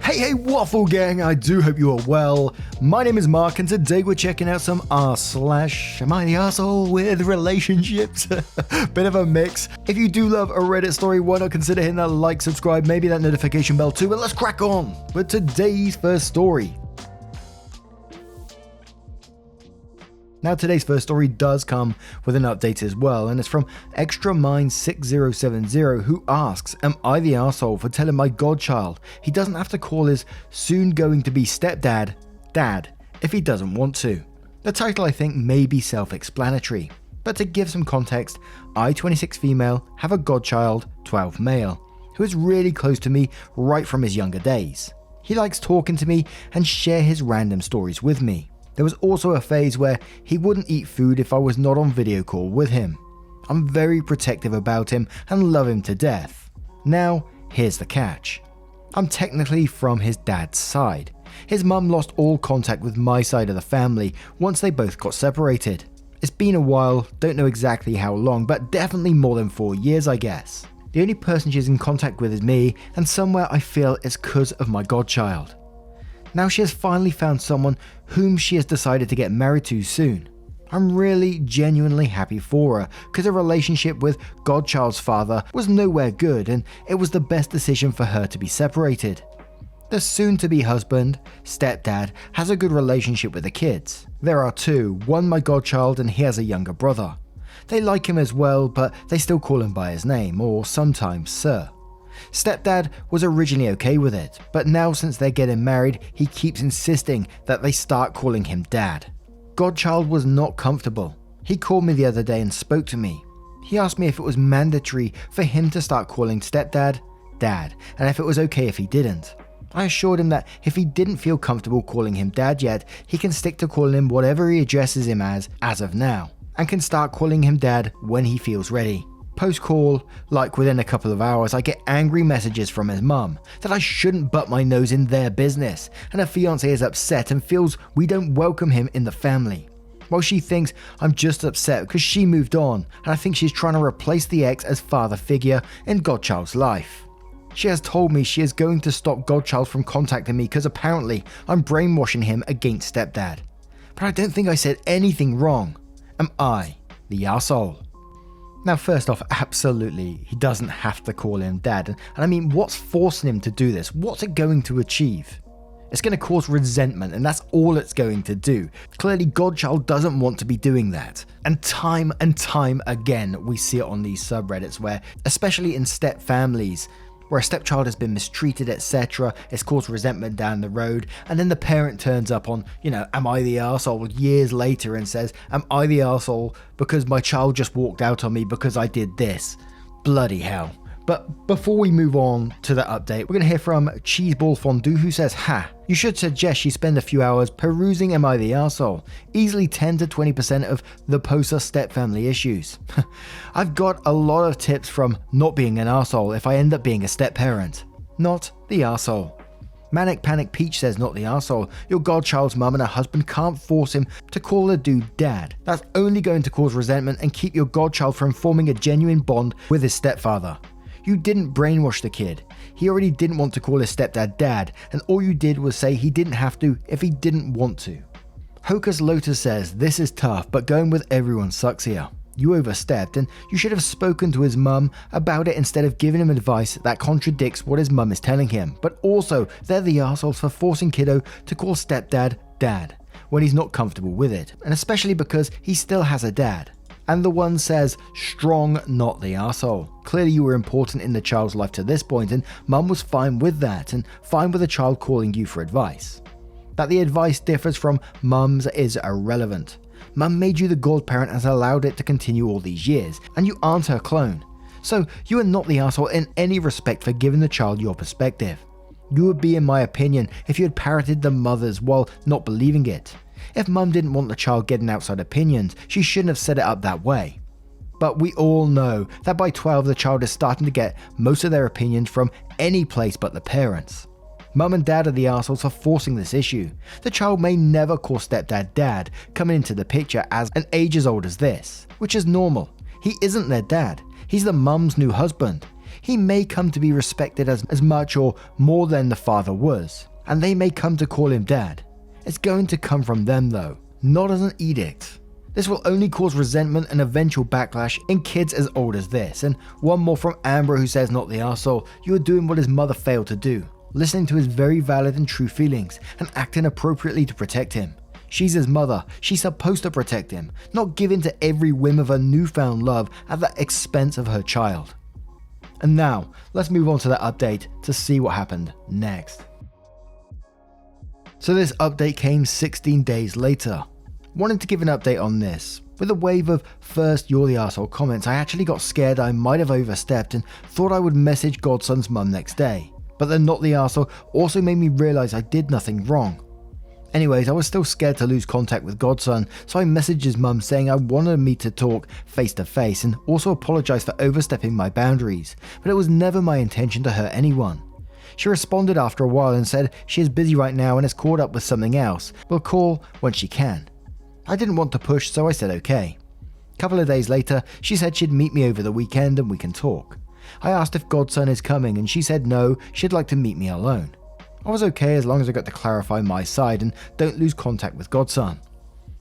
Hey Waffle Gang, I do hope you are well. My name is Mark and today we're checking out some am I the arsehole with relationships? Bit of a mix. If you do love a Reddit story, why not consider hitting that like, subscribe, maybe that notification bell too, but let's crack on with today's first story. Now today's first story does come with an update as well, and it's from ExtraMind6070 who asks, am I the arsehole for telling my godchild he doesn't have to call his soon going to be stepdad dad if he doesn't want to? The title I think may be self-explanatory, but to give some context, I 26 female have a godchild 12 male who is really close to me right from his younger days. He likes talking to me and share his random stories with me. There was also a phase where he wouldn't eat food if I was not on video call with him. I'm very protective about him and love him to death. Now, here's the catch. I'm technically from his dad's side. His mum lost all contact with my side of the family once they both got separated. It's been a while, don't know exactly how long, but definitely more than 4 years I guess. The only person she's in contact with is me, and somewhere I feel it's because of my godchild. Now she has finally found someone whom she has decided to get married to soon. I'm really genuinely happy for her because her relationship with Godchild's father was nowhere good and it was the best decision for her to be separated. The soon-to-be husband, stepdad, has a good relationship with the kids. There are two, one my godchild and he has a younger brother. They like him as well, but they still call him by his name, or sometimes sir. Stepdad was originally okay with it, but now since they're getting married, he keeps insisting that they start calling him dad. Godchild was not comfortable. He called me the other day and spoke to me. He asked me if it was mandatory for him to start calling stepdad dad, and if it was okay if he didn't. I assured him that if he didn't feel comfortable calling him dad yet, he can stick to calling him whatever he addresses him as of now, and can start calling him dad when he feels ready. Post-call, like within a couple of hours, I get angry messages from his mum that I shouldn't butt my nose in their business, and her fiance is upset and feels we don't welcome him in the family. While she thinks I'm just upset because she moved on, and I think she's trying to replace the ex as father figure in Godchild's life. She has told me she is going to stop Godchild from contacting me because apparently I'm brainwashing him against stepdad. But I don't think I said anything wrong. Am I the arsehole? Now first off, absolutely, he doesn't have to call him dad, and I mean, what's forcing him to do this? What's it going to achieve? It's going to cause resentment, and that's all it's going to do. Clearly, Godchild doesn't want to be doing that. And time again, we see it on these subreddits where, especially in step families, where a stepchild has been mistreated, etc., it's caused resentment down the road, and then the parent turns up on, am I the arsehole years later and says, am I the arsehole because my child just walked out on me because I did this? Bloody hell. But before we move on to the update, we're going to hear from Cheeseball Fondue who says, you should suggest she spend a few hours perusing Am I the Arsehole? Easily 10 to 20% of the posts are step family issues. I've got a lot of tips from not being an arsehole if I end up being a step parent. Not the arsehole. Manic Panic Peach says not the arsehole. Your godchild's mum and her husband can't force him to call a dude dad. That's only going to cause resentment and keep your godchild from forming a genuine bond with his stepfather. You didn't brainwash the kid. He already didn't want to call his stepdad dad, and all you did was say he didn't have to if he didn't want to. Hocus Lotus says, this is tough, but going with everyone sucks here. You overstepped, and you should have spoken to his mum about it instead of giving him advice that contradicts what his mum is telling him. But also, they're the arseholes for forcing kiddo to call stepdad dad when he's not comfortable with it, and especially because he still has a dad. And the one says, strong, not the arsehole. Clearly you were important in the child's life to this point, and mum was fine with that, and fine with the child calling you for advice. That the advice differs from mum's is irrelevant. Mum made you the godparent and has allowed it to continue all these years, and you aren't her clone. So you are not the arsehole in any respect for giving the child your perspective. You would be, in my opinion, if you had parroted the mother's while not believing it. If mum didn't want the child getting outside opinions, she shouldn't have set it up that way. But we all know that by 12 the child is starting to get most of their opinions from any place but the parents. Mum and dad are the arseholes for forcing this issue. The child may never call stepdad dad coming into the picture as an age as old as this, which is normal. He isn't their dad, he's the mum's new husband. he may come to be respected as much or more than the father was, and they may come to call him dad. It's going to come from them though, not as an edict. This will only cause resentment and eventual backlash in kids as old as this. And one more from Amber, who says, "Not the arsehole, you are doing what his mother failed to do, listening to his very valid and true feelings and acting appropriately to protect him. She's his mother, she's supposed to protect him, not give in to every whim of her newfound love at the expense of her child." And now, let's move on to that update to see what happened next. So this update came 16 days later. Wanting to give an update on this, with a wave of "first you're the arsehole" comments, I actually got scared I might have overstepped and thought I would message Godson's mum next day. But the "not the arsehole" also made me realise I did nothing wrong. Anyways, I was still scared to lose contact with Godson, so I messaged his mum saying I wanted me to talk face to face and also apologise for overstepping my boundaries, but it was never my intention to hurt anyone. She responded after a while and said she is busy right now and is caught up with something else, will call when she can. I didn't want to push, so I said okay. A couple of days later, she said she'd meet me over the weekend and we can talk. I asked if Godson is coming and she said no, she'd like to meet me alone. I was okay as long as I got to clarify my side and don't lose contact with Godson.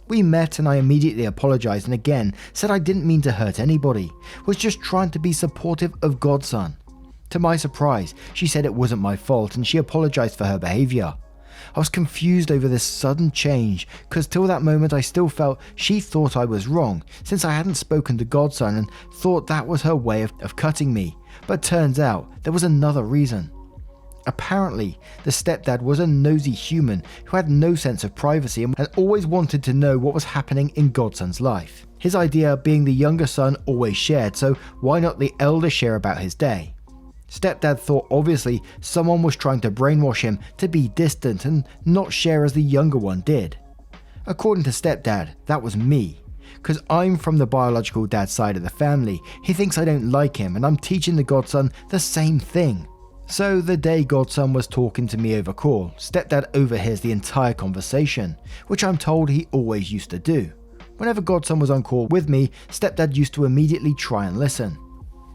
We met and I immediately apologised and again said I didn't mean to hurt anybody, was just trying to be supportive of Godson. To my surprise, she said it wasn't my fault and she apologised for her behaviour. I was confused over this sudden change, because till that moment I still felt she thought I was wrong, since I hadn't spoken to Godson and thought that was her way of cutting me, but turns out there was another reason. Apparently, the stepdad was a nosy human who had no sense of privacy and always wanted to know what was happening in Godson's life. His idea being the younger son always shared, so why not the elder share about his day? Stepdad thought obviously someone was trying to brainwash him to be distant and not share as the younger one did. According to stepdad, that was me. Because I'm from the biological dad side of the family, he thinks I don't like him and I'm teaching the godson the same thing. So the day Godson was talking to me over call, stepdad overhears the entire conversation, which I'm told he always used to do. Whenever Godson was on call with me, stepdad used to immediately try and listen.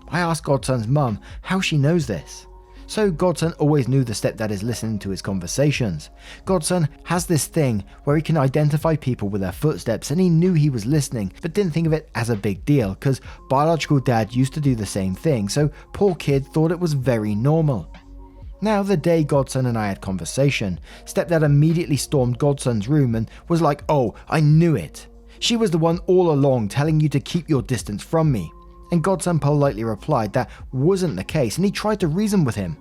I asked Godson's mum how she knows this. So Godson always knew the stepdad is listening to his conversations. Godson has this thing where he can identify people with their footsteps and he knew he was listening but didn't think of it as a big deal because biological dad used to do the same thing, so poor kid thought it was very normal. Now the day Godson and I had conversation, stepdad immediately stormed Godson's room and was like, "Oh, I knew it. She was the one all along telling you to keep your distance from me." And Godson politely replied that wasn't the case and he tried to reason with him.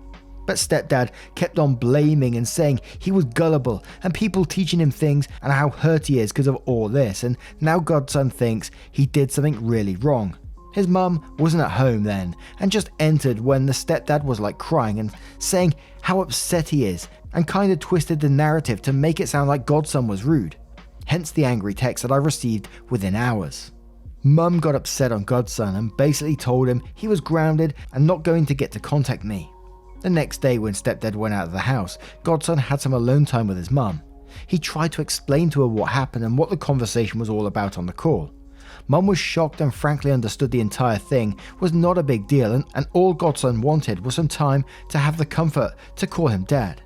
But stepdad kept on blaming and saying he was gullible and people teaching him things and how hurt he is because of all this, and now Godson thinks he did something really wrong. His mum wasn't at home then and just entered when the stepdad was like crying and saying how upset he is and kind of twisted the narrative to make it sound like Godson was rude. Hence the angry text that I received within hours. Mum got upset on Godson and basically told him he was grounded and not going to get to contact me. The next day when stepdad went out of the house, Godson had some alone time with his mum. He tried to explain to her what happened and what the conversation was all about on the call. Mum was shocked and frankly understood the entire thing was not a big deal and all Godson wanted was some time to have the comfort to call him dad.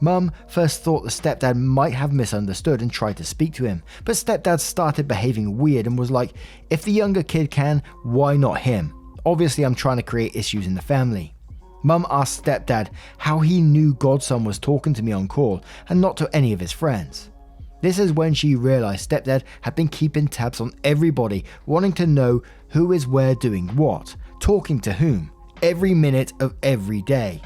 Mum first thought the stepdad might have misunderstood and tried to speak to him, but stepdad started behaving weird and was like, "If the younger kid can, why not him? Obviously I'm trying to create issues in the family." Mum asked stepdad how he knew Godson was talking to me on call and not to any of his friends. This is when she realised stepdad had been keeping tabs on everybody, wanting to know who is where doing what, talking to whom, every minute of every day.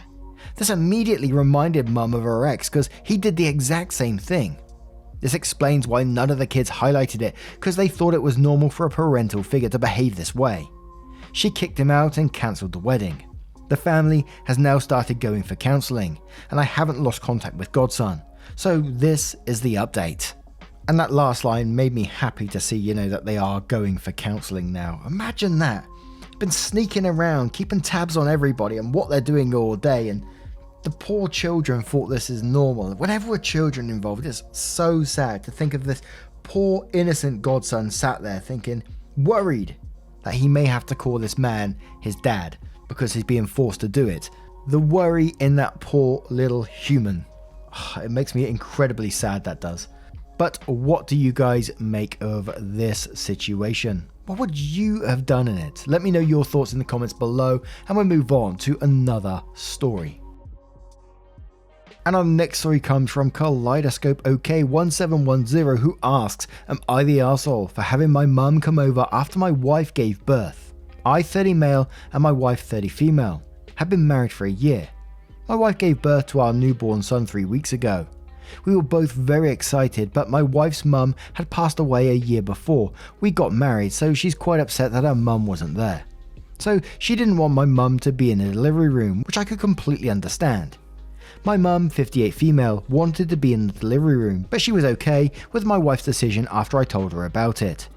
This immediately reminded Mum of her ex because he did the exact same thing. This explains why none of the kids highlighted it, because they thought it was normal for a parental figure to behave this way. She kicked him out and cancelled the wedding. The family has now started going for counselling, and I haven't lost contact with Godson. So this is the update. And that last line made me happy to see, that they are going for counselling now. Imagine that. Been sneaking around, keeping tabs on everybody and what they're doing all day, and the poor children thought this is normal. Whenever we're children involved, it's so sad to think of this poor innocent godson sat there thinking, worried that he may have to call this man his dad because he's being forced to do it. The worry in that poor little human. It makes me incredibly sad, that does. But what do you guys make of this situation? What would you have done in it? Let me know your thoughts in the comments below, and we'll move on to another story. And our next story comes from Kaleidoscope OK1710, who asks, am I the arsehole for having my mum come over after my wife gave birth? I 30 male and my wife 30 female. Have been married for a year. My wife gave birth to our newborn son 3 weeks ago. We were both very excited, but my wife's mum had passed away a year before we got married, so she's quite upset that her mum wasn't there. So she didn't want my mum to be in the delivery room, which I could completely understand. My mum, 58 female, wanted to be in the delivery room, but she was okay with my wife's decision after I told her about it.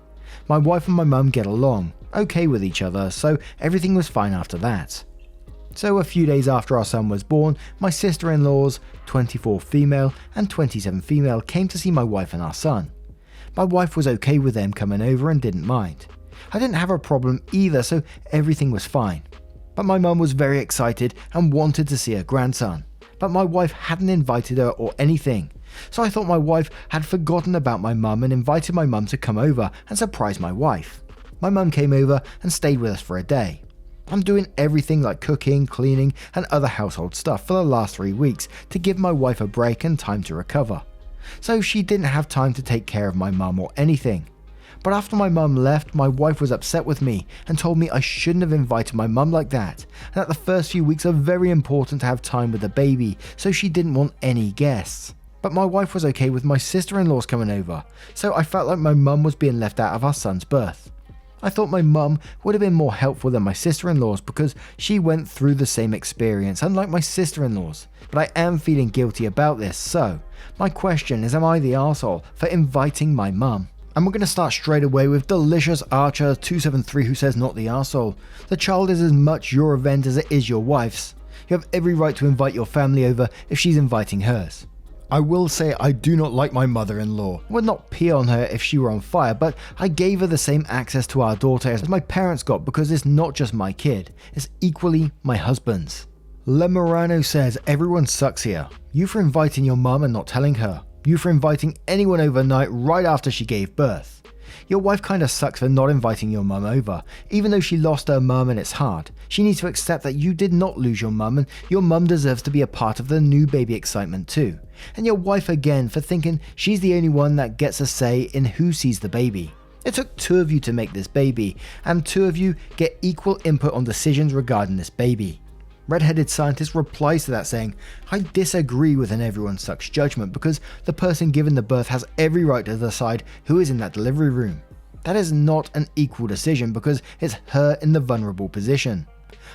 My wife and my mum get along, okay with each other, so everything was fine after that. So a few days after our son was born, my sister-in-laws, 24 female and 27 female, came to see my wife and our son. My wife was okay with them coming over and didn't mind. I didn't have a problem either, so everything was fine. But my mum was very excited and wanted to see her grandson. But my wife hadn't invited her or anything. So I thought my wife had forgotten about my mum and invited my mum to come over and surprise my wife. My mum came over and stayed with us for a day. I'm doing everything like cooking, cleaning and other household stuff for the last 3 weeks to give my wife a break and time to recover. So she didn't have time to take care of my mum or anything. But after my mum left, my wife was upset with me and told me I shouldn't have invited my mum like that, and that the first few weeks are very important to have time with the baby, so she didn't want any guests. But my wife was okay with my sister-in-laws coming over, so I felt like my mum was being left out of our son's birth. I thought my mum would have been more helpful than my sister-in-laws because she went through the same experience, unlike my sister-in-laws. But I am feeling guilty about this, so my question is, am I the arsehole for inviting my mum? And we're going to start straight away with Delicious Archer 273, who says, not the arsehole. The child is as much your event as it is your wife's. You have every right to invite your family over if she's inviting hers. I will say I do not like my mother-in-law. I would not pee on her if she were on fire, but I gave her the same access to our daughter as my parents got because it's not just my kid, it's equally my husband's. Lemorano says, everyone sucks here. You for inviting your mum and not telling her. You for inviting anyone overnight right after she gave birth. Your wife kinda sucks for not inviting your mum over. Even though she lost her mum and it's hard, she needs to accept that you did not lose your mum and your mum deserves to be a part of the new baby excitement too. And your wife again for thinking she's the only one that gets a say in who sees the baby. It took 2 of you to make this baby, and 2 of you get equal input on decisions regarding this baby. Redheaded Scientist replies to that saying, I disagree with an everyone sucks judgment because the person given the birth has every right to decide who is in that delivery room. That is not an equal decision because it's her in the vulnerable position.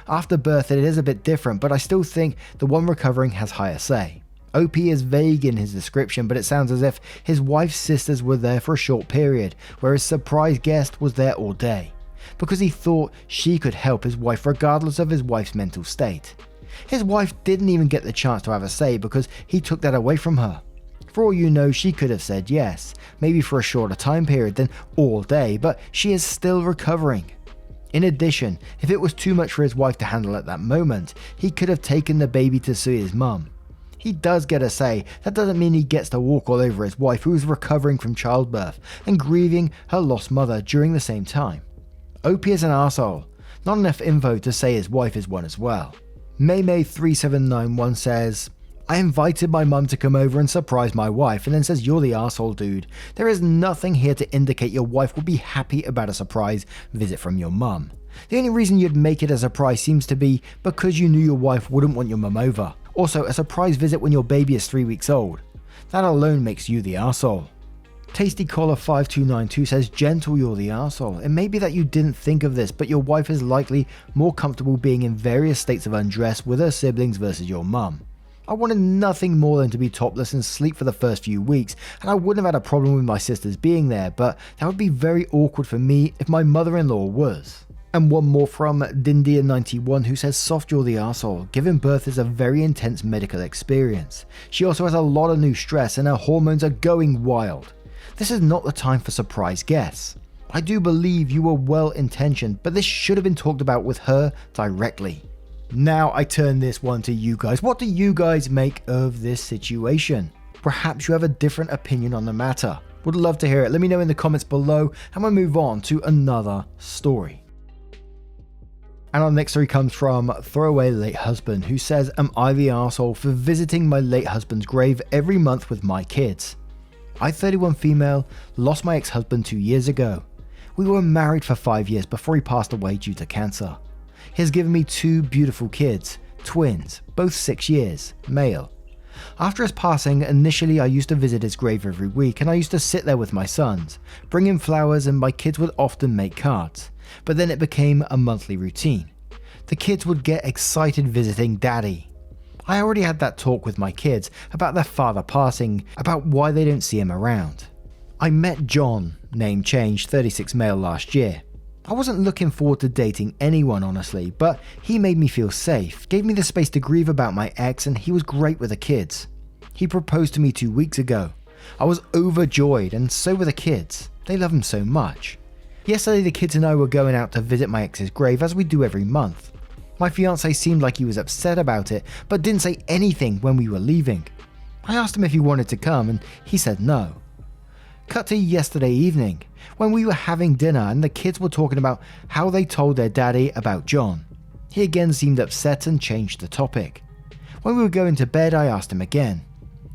After birth it is a bit different, but I still think the one recovering has higher say. OP is vague in his description, but it sounds as if his wife's sisters were there for a short period, whereas surprise guest was there all day. Because he thought she could help his wife regardless of his wife's mental state. His wife didn't even get the chance to have a say because he took that away from her. For all you know, she could have said yes, maybe for a shorter time period than all day, but she is still recovering. In addition, if it was too much for his wife to handle at that moment, he could have taken the baby to see his mum. He does get a say, that doesn't mean he gets to walk all over his wife who is recovering from childbirth and grieving her lost mother during the same time. OP is an arsehole, not enough info to say his wife is one as well. Maymay3791 says, I invited my mum to come over and surprise my wife, and then says you're the arsehole dude. There is nothing here to indicate your wife will be happy about a surprise visit from your mum. The only reason you'd make it a surprise seems to be because you knew your wife wouldn't want your mum over. Also, a surprise visit when your baby is 3 weeks old. That alone makes you the arsehole. TastyCollar5292 says, gentle, you're the arsehole. It may be that you didn't think of this, but your wife is likely more comfortable being in various states of undress with her siblings versus your mum. I wanted nothing more than to be topless and sleep for the first few weeks, and I wouldn't have had a problem with my sisters being there, but that would be very awkward for me if my mother-in-law was. And one more from Dindia91 who says, soft, you're the arsehole. Giving birth is a very intense medical experience. She also has a lot of new stress and her hormones are going wild. This is not the time for surprise guests. I do believe you were well intentioned, but this should have been talked about with her directly. Now I turn this one to you guys. What do you guys make of this situation? Perhaps you have a different opinion on the matter. Would love to hear it. Let me know in the comments below, and we'll move on to another story. And our next story comes from Throwaway Late Husband, who says, am I the arsehole for visiting my late husband's grave every month with my kids? I, 31 female, lost my ex-husband 2 years ago. We were married for 5 years before he passed away due to cancer. He has given me 2 beautiful kids, twins, both 6 years, male. After his passing, initially I used to visit his grave every week, and I used to sit there with my sons, bring him flowers, and my kids would often make cards. But then it became a monthly routine. The kids would get excited visiting daddy. I already had that talk with my kids about their father passing, about why they don't see him around. I met John, name changed, 36 male, last year. I wasn't looking forward to dating anyone, honestly, but he made me feel safe, gave me the space to grieve about my ex, and he was great with the kids. He proposed to me 2 weeks ago. I was overjoyed, and so were the kids. They love him so much. Yesterday the kids and I were going out to visit my ex's grave, as we do every month. My fiance seemed like he was upset about it, but didn't say anything when we were leaving. I asked him if he wanted to come, and he said no. Cut to yesterday evening, when we were having dinner and the kids were talking about how they told their daddy about John. He again seemed upset and changed the topic. When we were going to bed, I asked him again.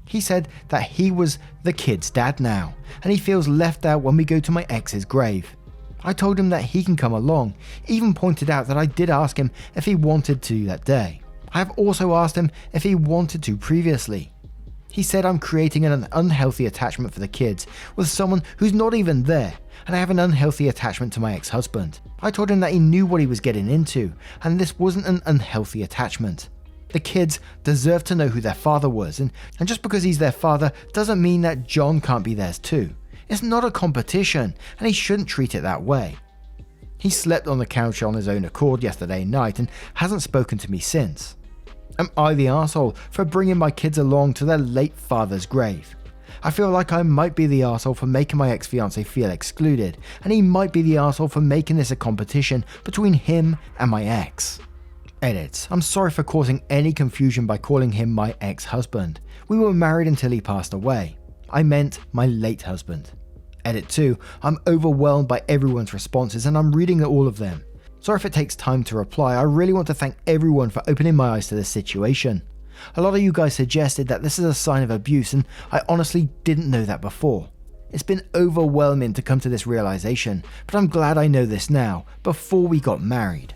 He said that he was the kid's dad now, and he feels left out when we go to my ex's grave. I told him that he can come along, even pointed out that I did ask him if he wanted to that day. I have also asked him if he wanted to previously. He said I'm creating an unhealthy attachment for the kids with someone who's not even there, and I have an unhealthy attachment to my ex-husband. I told him that he knew what he was getting into, and this wasn't an unhealthy attachment. The kids deserve to know who their father was, and just because he's their father doesn't mean that John can't be theirs too. It's not a competition, and he shouldn't treat it that way. He slept on the couch on his own accord yesterday night and hasn't spoken to me since. Am I the arsehole for bringing my kids along to their late father's grave? I feel like I might be the arsehole for making my ex-fiance feel excluded, and he might be the arsehole for making this a competition between him and my ex. Edit. I'm sorry for causing any confusion by calling him my ex-husband. We were married until he passed away. I meant my late husband. Edit 2. I'm overwhelmed by everyone's responses and I'm reading all of them. Sorry if it takes time to reply. I really want to thank everyone for opening my eyes to this situation. A lot of you guys suggested that this is a sign of abuse, and I honestly didn't know that before. It's been overwhelming to come to this realization, but I'm glad I know this now, before we got married.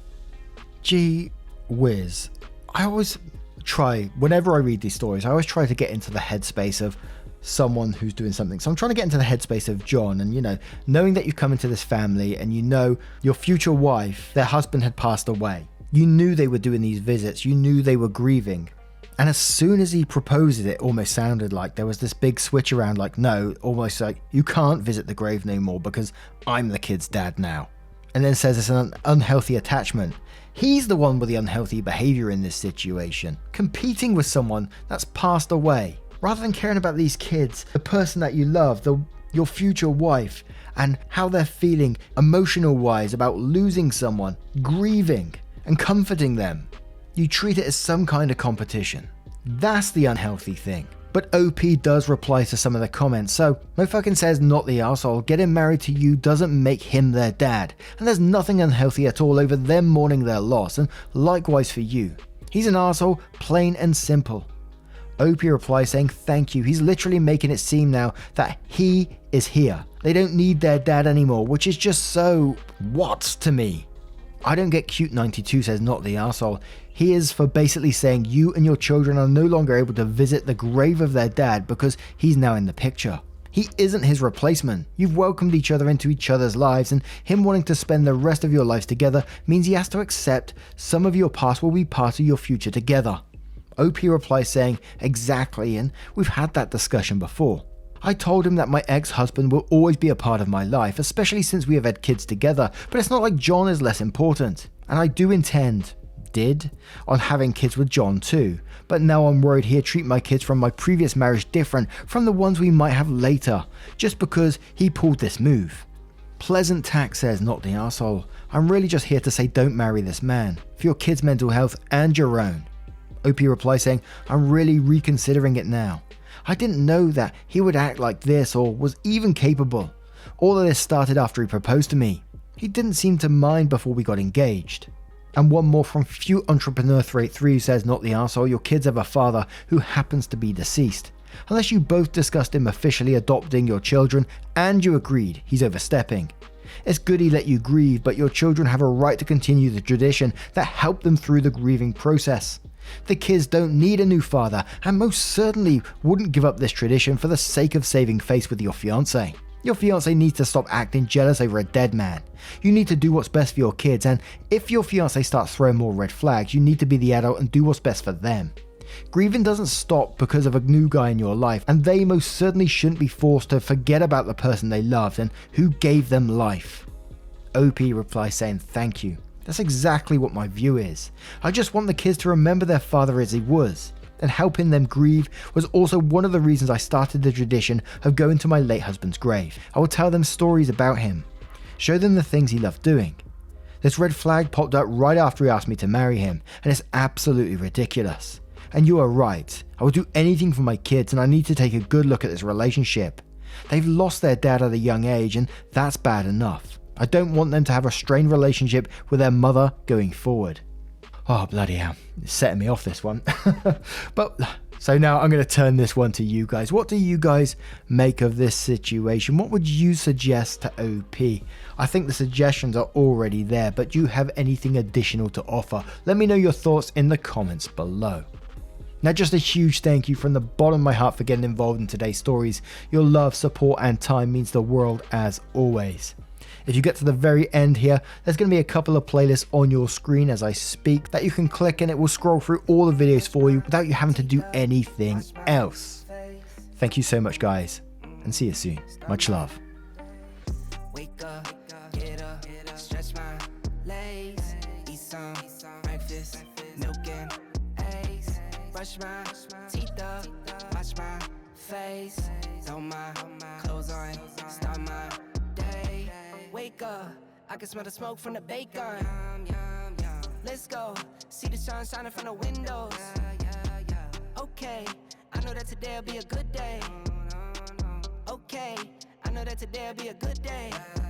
Gee whiz. I always try, whenever I read these stories, I always try to get into the headspace of someone who's doing something. So I'm trying to get into the headspace of John, and knowing that you come into this family and your future wife, their husband had passed away. You knew they were doing these visits, you knew they were grieving. And as soon as he proposed it almost sounded like there was this big switch around, like, no, almost like, you can't visit the grave no more because I'm the kid's dad now. And then says it's an unhealthy attachment. He's the one with the unhealthy behavior in this situation, competing with someone that's passed away. Rather than caring about these kids, the person that you love, your future wife, and how they're feeling emotional-wise about losing someone, grieving, and comforting them, you treat it as some kind of competition. That's the unhealthy thing. But OP does reply to some of the comments, so Mofucking says not the arsehole, getting married to you doesn't make him their dad, and there's nothing unhealthy at all over them mourning their loss, and likewise for you. He's an arsehole, plain and simple. OP replies saying thank you, he's literally making it seem now that he is here. They don't need their dad anymore, which is just so what to me. I don't get cute 92 says not the arsehole. He is for basically saying you and your children are no longer able to visit the grave of their dad because he's now in the picture. He isn't his replacement. You've welcomed each other into each other's lives, and him wanting to spend the rest of your lives together means he has to accept some of your past will be part of your future together. OP replies saying exactly, and we've had that discussion before. I told him that my ex-husband will always be a part of my life, especially since we have had kids together, but it's not like John is less important. And I do intend, on having kids with John too, but now I'm worried he'll treat my kids from my previous marriage different from the ones we might have later, just because he pulled this move. Pleasant Tack says, not the arsehole. I'm really just here to say don't marry this man, for your kid's mental health and your own. OP replies saying, I'm really reconsidering it now. I didn't know that he would act like this or was even capable. All of this started after he proposed to me. He didn't seem to mind before we got engaged. And one more from Few Entrepreneur 383 who says, not the arsehole, your kids have a father who happens to be deceased. Unless you both discussed him officially adopting your children and you agreed, he's overstepping. It's good he let you grieve, but your children have a right to continue the tradition that helped them through the grieving process. The kids don't need a new father and most certainly wouldn't give up this tradition for the sake of saving face with your fiancé. Your fiancé needs to stop acting jealous over a dead man. You need to do what's best for your kids, and if your fiancé starts throwing more red flags, you need to be the adult and do what's best for them. Grieving doesn't stop because of a new guy in your life, and they most certainly shouldn't be forced to forget about the person they loved and who gave them life. OP replies saying, thank you. That's exactly what my view is. I just want the kids to remember their father as he was, and helping them grieve was also one of the reasons I started the tradition of going to my late husband's grave. I will tell them stories about him, show them the things he loved doing. This red flag popped up right after he asked me to marry him, and it's absolutely ridiculous. And you are right, I will do anything for my kids and I need to take a good look at this relationship. They've lost their dad at a young age and that's bad enough. I don't want them to have a strained relationship with their mother going forward. Oh bloody hell, it's setting me off this one. But so now I'm going to turn this one to you guys. What do you guys make of this situation? What would you suggest to OP? I think the suggestions are already there, but do you have anything additional to offer? Let me know your thoughts in the comments below. Now, just a huge thank you from the bottom of my heart for getting involved in today's stories. Your love, support and time means the world as always. If you get to the very end here, there's going to be a couple of playlists on your screen as I speak that you can click and it will scroll through all the videos for you without you having to do anything else. Thank you so much guys and see you soon. Much love. Wake up, get up, stretch my legs, eat some breakfast, milk and eggs, brush my teeth up, wash my face, throw my clothes on, start my day. Wake up, I can smell the smoke from the bacon. Let's go, see the sun shining from the windows. Okay, I know that today'll be a good day. Okay, I know that today'll be a good day.